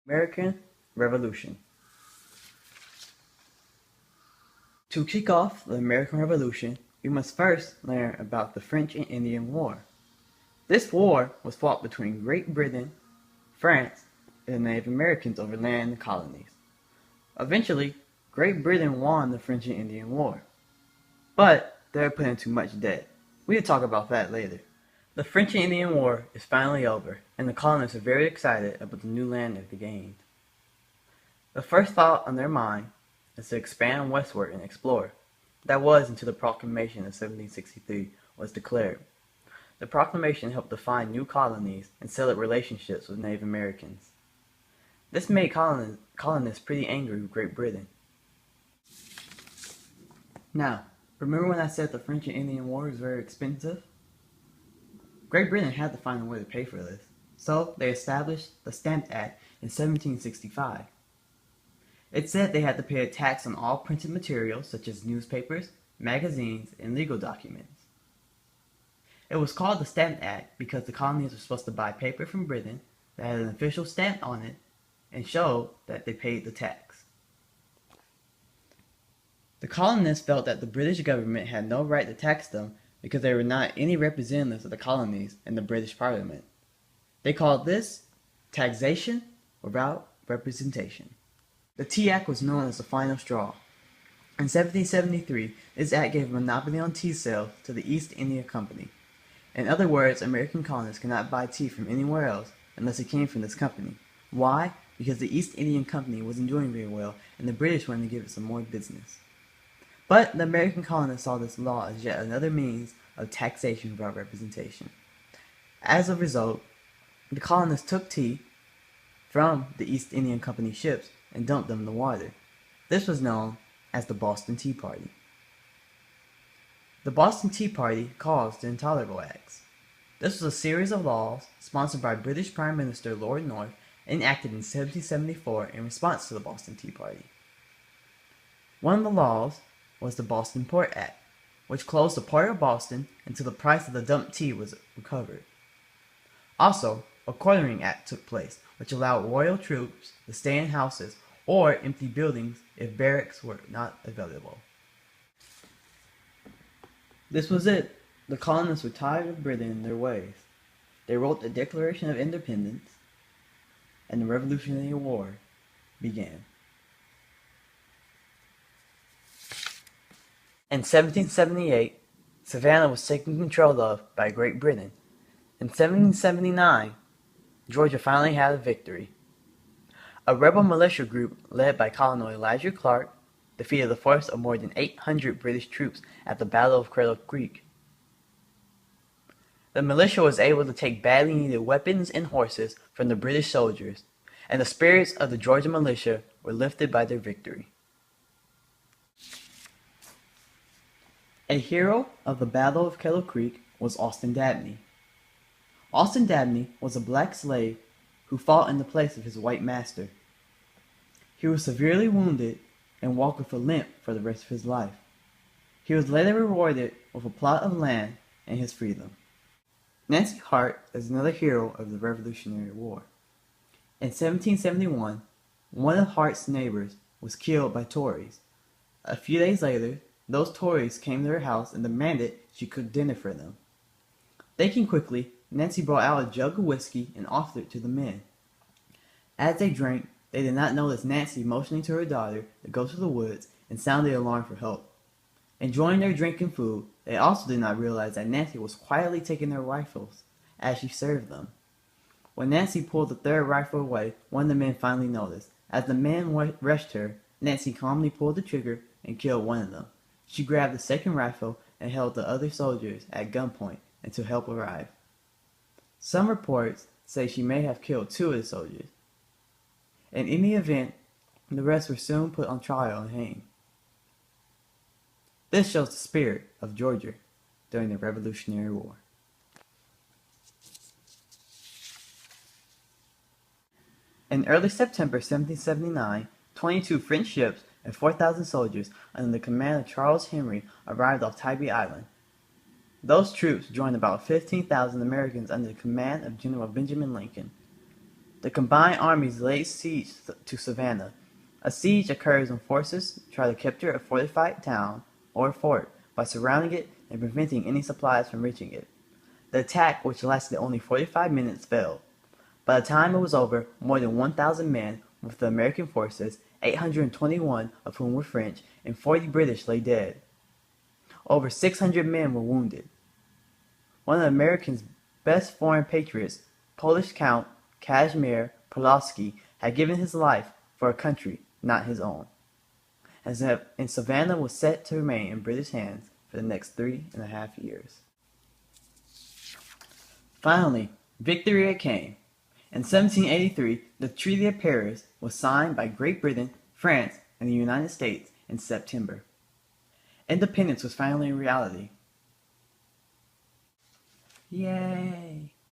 American Revolution. To kick off the American Revolution, we must first learn about the French and Indian War. This war was fought between Great Britain, France, and the Native Americans over land and colonies. Eventually, Great Britain won the French and Indian War, but they were put into much debt. We'll talk about that later. The French and Indian War is finally over, and the colonists are very excited about the new land they've gained. The first thought on their mind is to expand westward and explore. That was until the Proclamation of 1763 was declared. The proclamation helped define new colonies and set up relationships with Native Americans. This made colonists pretty angry with Great Britain. Now, remember when I said the French and Indian War was very expensive? Great Britain had to find a way to pay for this, so they established the Stamp Act in 1765. It said they had to pay a tax on all printed materials such as newspapers, magazines, and legal documents. It was called the Stamp Act because the colonies were supposed to buy paper from Britain that had an official stamp on it and showed that they paid the tax. The colonists felt that the British government had no right to tax them because they were not any representatives of the colonies in the British Parliament. They called this taxation without representation. The Tea Act was known as the final straw. In 1773, this act gave a monopoly on tea sales to the East India Company. In other words, American colonists could not buy tea from anywhere else unless it came from this company. Why? Because the East Indian Company wasn't doing very well and the British wanted to give it some more business. But the American colonists saw this law as yet another means of taxation without representation. As a result, the colonists took tea from the East Indian Company ships and dumped them in the water. This was known as the Boston Tea Party. The Boston Tea Party caused the Intolerable Acts. This was a series of laws sponsored by British Prime Minister Lord North enacted in 1774 in response to the Boston Tea Party. One of the laws was the Boston Port Act, which closed the port of Boston until the price of the dumped tea was recovered. Also, a Quartering Act took place, which allowed royal troops to stay in houses or empty buildings if barracks were not available. This was it. The colonists were tired of Britain and their ways. They wrote the Declaration of Independence, and the Revolutionary War began. In 1778, Savannah was taken control of by Great Britain. In 1779, Georgia finally had a victory. A rebel militia group led by Colonel Elijah Clark defeated a force of more than 800 British troops at the Battle of Cradle Creek. The militia was able to take badly needed weapons and horses from the British soldiers, and the spirits of the Georgia militia were lifted by their victory. A hero of the Battle of Kettle Creek was Austin Dabney. Austin Dabney was a black slave who fought in the place of his white master. He was severely wounded and walked with a limp for the rest of his life. He was later rewarded with a plot of land and his freedom. Nancy Hart is another hero of the Revolutionary War. In 1771, one of Hart's neighbors was killed by Tories. A few days later, those Tories came to her house and demanded she cook dinner for them. Thinking quickly, Nancy brought out a jug of whiskey and offered it to the men. As they drank, they did not notice Nancy motioning to her daughter to go to the woods and sound the alarm for help. Enjoying their drink and food, they also did not realize that Nancy was quietly taking their rifles as she served them. When Nancy pulled the third rifle away, one of the men finally noticed. As the men rushed her, Nancy calmly pulled the trigger and killed one of them. She grabbed the second rifle and held the other soldiers at gunpoint until help arrived. Some reports say she may have killed two of the soldiers. In any event, the rest were soon put on trial and hanged. This shows the spirit of Georgia during the Revolutionary War. In early September 1779, 22 French ships and 4,000 soldiers under the command of Charles Henry arrived off Tybee Island. Those troops joined about 15,000 Americans under the command of General Benjamin Lincoln. The combined armies laid siege to Savannah. A siege occurs when forces try to capture a fortified town or fort by surrounding it and preventing any supplies from reaching it. The attack, which lasted only 45 minutes, failed. By the time it was over, more than 1,000 men with the American forces, 821 of whom were French, and 40 British lay dead. Over 600 men were wounded. One of America's best foreign patriots, Polish Count Kazimierz Pulaski, had given his life for a country not his own. And Savannah was set to remain in British hands for the next 3.5 years. Finally, victory came. In 1783, the Treaty of Paris was signed by Great Britain, France, and the United States in September. Independence was finally a reality. Yay!